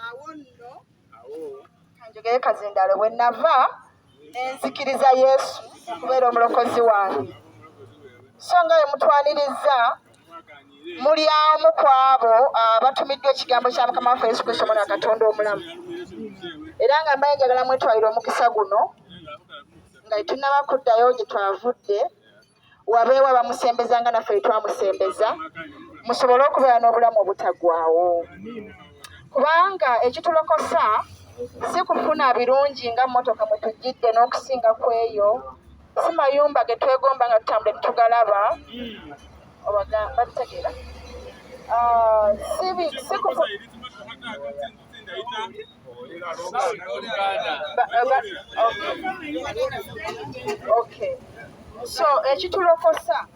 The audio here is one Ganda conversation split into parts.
awo nno kanjogere kazindalo bwe nava nenzikiriza Yesu okubeera omulokozi wange. So nga bwe mutwaniriza muli amu ku abo abatumiddwa ekigambo kya Mukama waffe Yesu Kristo Omwana wa Katonda omulamu. Era nga mbaye njagala mwetwalira omukisa guno nga tetunnaba kuddayo gye twavudde, wabeewo abamusembeza nga naffe twamusembeza, musobole okubeera n'obulamu obutaggwaawo. Kubanga ekitulokosa si kufuna birungi nga mmotoka mwe tujjidde n'okusinga ku eyo, si mayumba ge twegomba nga tutambule ne tugalaba, babitegeera? Si kufuna Okay. So ekitulokosa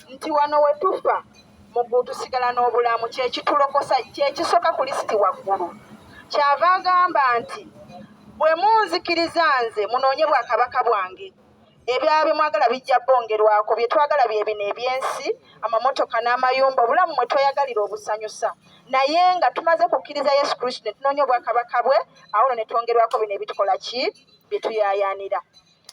nti wano we tufa mu tusigala n'obulamu, kyekitulokosa kyekisooka ku lisiti waggulu. Kyava agamba nti bwe munzikiriza nze munoonye bwakabaka bwange, ebyaba bye mwagala bijja bongerwako, bye twagala bye bino ebyensi, amamotoka n'amayumba, obulamu mwe tweyagalira obusanyusa. Naye nga tumaze kukkiriza Yesu Kristo ne tunoonya obwakabaka bwe, awo ne twongerwako bino ebitukola ki bye tuyaayaanira.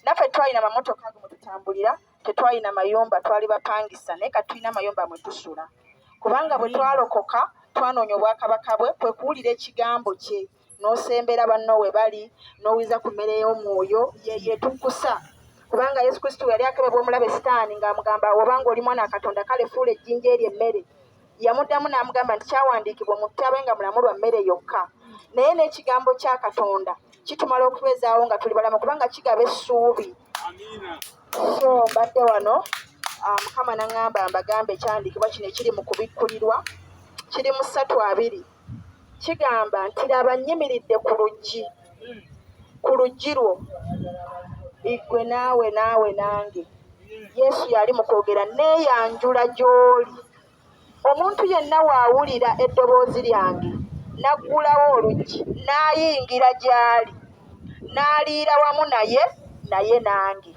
Naffe twalina amamotoka ago mwe tutambulira, tetwalina mayumba, twali bapangisa, naye kati tulina amayumba mwe tusula. Kubanga bwe twalokoka twanoonya obwakabaka bwe, kwe kuwulira ekigambo kye, n'osembera banno we bali, n'owiza ku mmere y'omwoyo yeetukkusa. Kubanga Yesu Kristo yali akebebwa omulabe Sitaani ng'amugamba obanga oli mwana wa Katonda kale fuula ejjinja eryo emmere. Yamuddamu n'amugamba nti kyawandiikibwa omuntu abenga mulamu lwa mmere yokka. Naye n'ekigambo kya Katonda kitumala okubeezaawo nga tuli balamu kubanga kigaba essuubi. So mbadde wano Mukama n'aŋŋamba mbagambe ekyandiikibwa kino ekiri mu kubikkulirwa, kiri mu 3:2. Kigamba nti laba nnyimiridde ku luggi lwo, igwe naawe nange. Yesu yali mu kwogera neeyanjula gy'oli. Omuntu yenna waawulira eddoboozi lyange n'aggulawo oluggi n'ayingira gy'ali n'aliira wamu naye nange.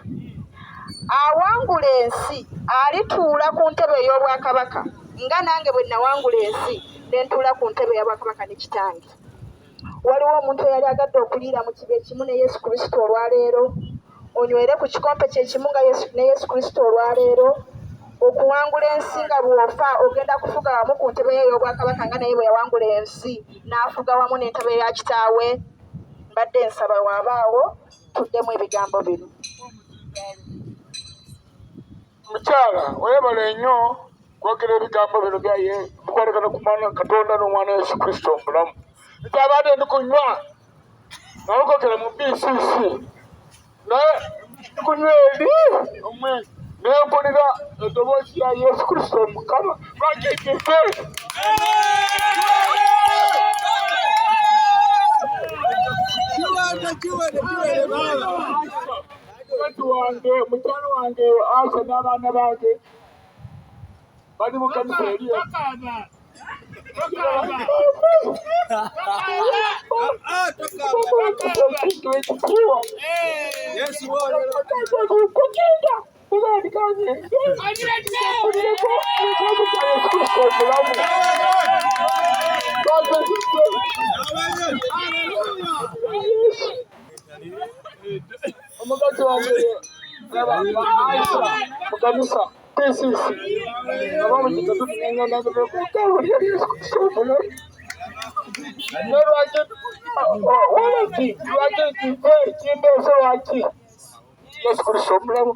Awangula ensi alituula ku ntebe ey'obwakabaka nga nange bwe nawangula ensi ne ntuula ku ntebe ey'obwakabaka ne kitange. Waliwo omuntu eyali agadde okuliira mu kibe ekimu ne Yesu Kristo olwaleero, onywere ku kikompe kyekimu nga ne Yesu Kristo olwaleero, okuwangula ensi nga bw'ofa ogenda kufuga wamu ku ntebe ye ey'obwakabaka nga naye bwe yawangula ensi n'afuga wamu n'entebe ya kitaawe. Mbadde nsaba waabaawo tuddemu ebigambo bino. Mukyala weebale nnyo kwogera ebigambo bino byaye bikwatagana ku Mwana Katonda n'Omwana Yesu Kristo omulamu. Nti abadde ndikunywa nalukokera mu BCC naye ndikunywa eri omwezi nempulira eddoboozi lya Yesu Kristo Mukama lwakikife. Mukyala wange Asha n'abaana bange bali mu kanisa eriyo. Omukazi wange mukanisa PCC abamukita tutunenya nagebe kukabo lya Yesu Kristo omulamu. Lwaki kindeese lwaki Yesu Kristo omulamu.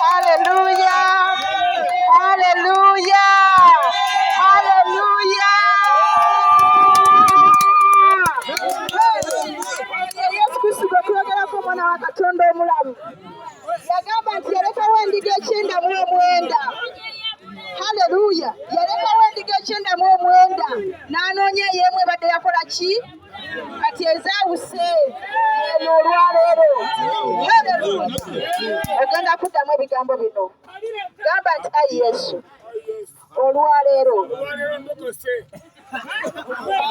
Haleluya, haleluya, haleluya. Yesu Kristo gwe twogerako Omwana wa Katonda omulamu yagamba nti yalekawo endiga 909. Haleluya, yalekawo endiga 909 n'anoonya y'emu ebadde yakola ki? Kati ezaawuse eno olwaleero. Haleluya, ogenda kuddamu ebigambo bino. Gamba nti ayi Yesu olwaleero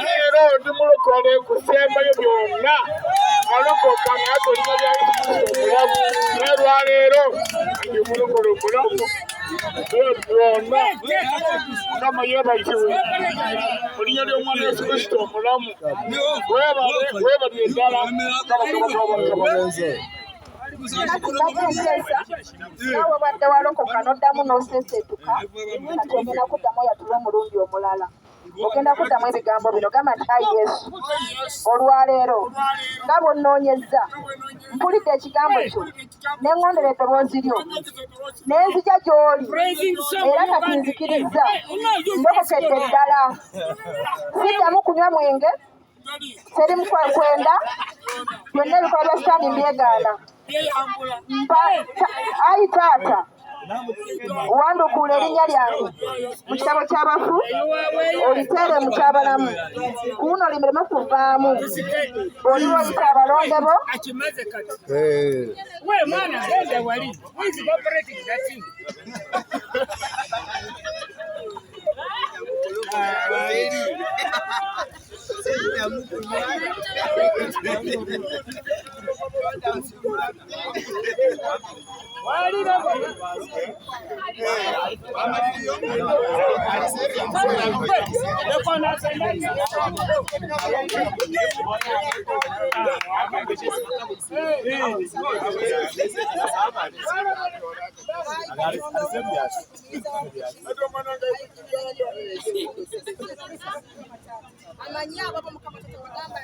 leero ndi mulokole kusembayo byonna alokoka nakolima bya Yesu Kristo omulamu. Olwaleero ndi mulokole omulamu byonna Mukama yeebazibwe mu linnya ly'omwana Yesu Kristo omulamu. Weebale eddala naawe badde walokoka n'oddamu n'oseeseetuka kati ogenda kuddamu oyatula omulundi omulala ogenda kuddamu ebigambo bino gamba nti ayi Yesu olwaleero nga bw'onnoonyezza mpulidde ekigambo kyo ne ŋŋondera eddoboozi lyo ne nzija gy'oli era kati nzikirizza ndokokedde ddala siddamu kunywa mwenge seri mukwenda byonna ebikola bya sitaani mbyegaana ayi taata wandukuula erinnya lyange mu kitabo ky'abafu oliteere mu kyabalamu kuuno limireme kuvaamu oliwo oyita abalonde bo amanyi abo mukama bagamba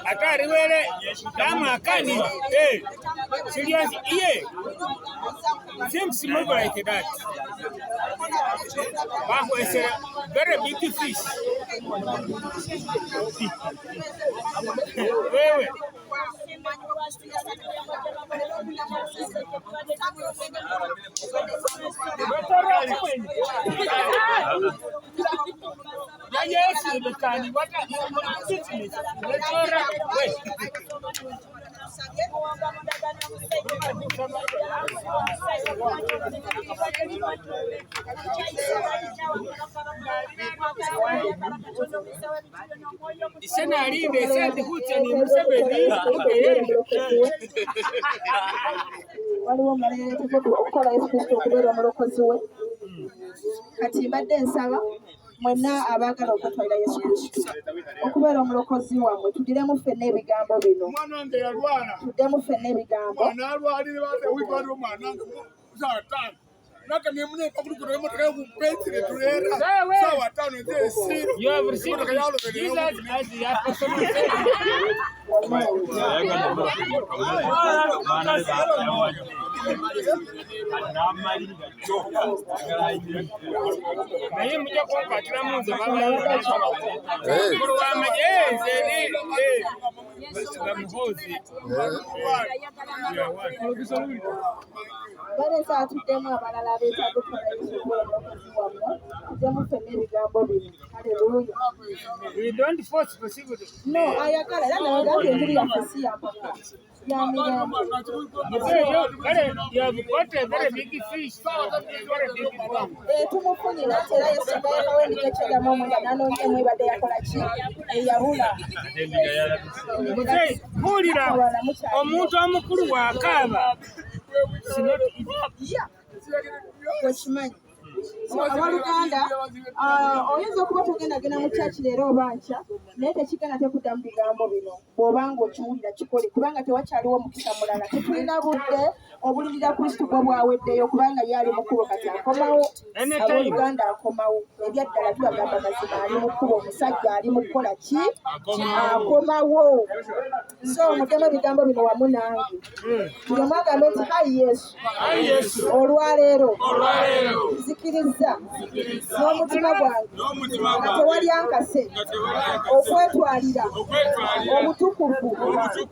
Akari wele dama akani serious seems more like that. Bajo is a very big fish. waliwo omulala okukola Yesu Kristo okubeera omulokozi we kati mbadde nsaba mwenna abaagala okwetwalira Yesu Kristo okubeera omulokozi wammwe tuddemu ffenna ebigambo bino tuddemu ffenna ebigambo You have received Jesus as your personal Savior. Naye mujja kumpatira munze balesa atuddemu abalala abeetaaga okukola Yesu omulokozi wammwe tuddemu ffenna ebigambo bino haleluya We don't force possible. no ayagala era nabagambye enjiri yaffe si yampaka ya mirembe You have got a very big fish. Very big one. tumufunira ate era Yesu bayakawo emigo ekyegamu omwenda nanoonya mwebadde yakola ki eyabula Buulira omuntu omukulu bw'akaaba wekimanyi awaluganda oyinza okuba togendagenda mu kyaki leero oba nkya naye tekigenda tekudda mu bigambo bino bw'obanga okiwulira kikole kubanga tewakyaliwo omukisa mulala tetulina budde obulirira Kristo bwe bwaweddeyo kubanga ye ali mu kkubo kati akomawo abooluganda akomawo ebyaddala tubagamba mazima ali mu kkubo omusajja ali mu kukola ki akomawo so muddemu ebigambo bino wamu nange buli omu agambe nti hayi Yesu olwaleero nzikiriza n'omutima gwange nga tewali ankase okwetwalira obutukuvu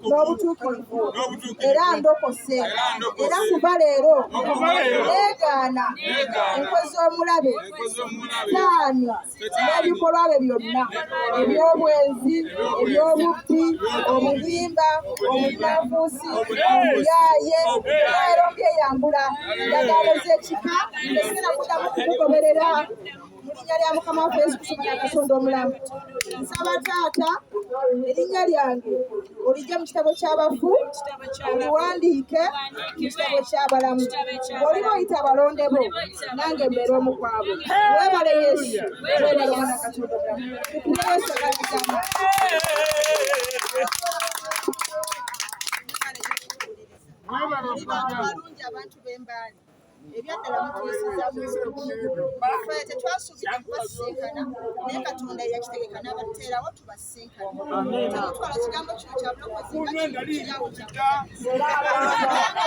n'obutuukirivu era ndokose era kuba leero neegaana enkwe z'omulabe taani n'ebikolwa bye byonna eby'obwenzi eby'obubbi obulimba obunafuusi obuyaaye leero mbyeyambula ndagaalo z'ekika tesigenda kuddamu kukugoberera erinnya lya mukama waffe yesu kristo mwana katonda omulamu nsaba taata erinnya lyange olijja mu kitabo ky'abafu oliwandiike mu kitabo ky'abalamu bw'oliba oyita abalonde bo nange mbeera omu kwabo weebale yesu weebale mwana katonda omulamu tukube yesu agalizama balungi abantu b'embaali ebyaddala mutuyisiza ffe tetwasuubira kubasisinkana naye katonda yakitegeka n'abateerawo tubasisinkane temutwala kigambo kino kya bulokozi nga kiriwo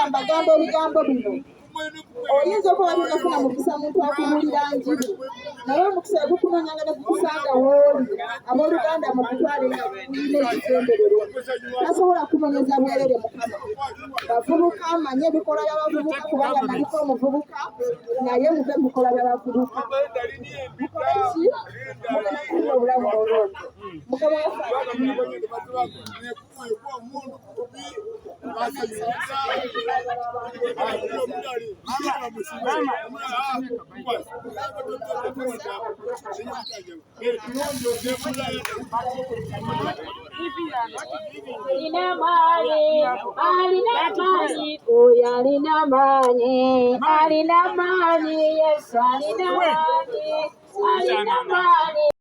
mbagamba ebigambo bino oyinza okuba binafuna mukisa muntu akubuulira njiri naye omukisa egukunonyanga ne gukusanga wooli abooluganda mu kutwale nga kulina ekigendererwa tasobola kunonyeza bwerere mukama bavubuka manye ebikola by'abavubuka kubanga naliko omuvubuka naye muve mukola by'abavubuka mukoleki mukakufuna obulamu olwongi mukama alina maanyi, Yesu alina maanyi.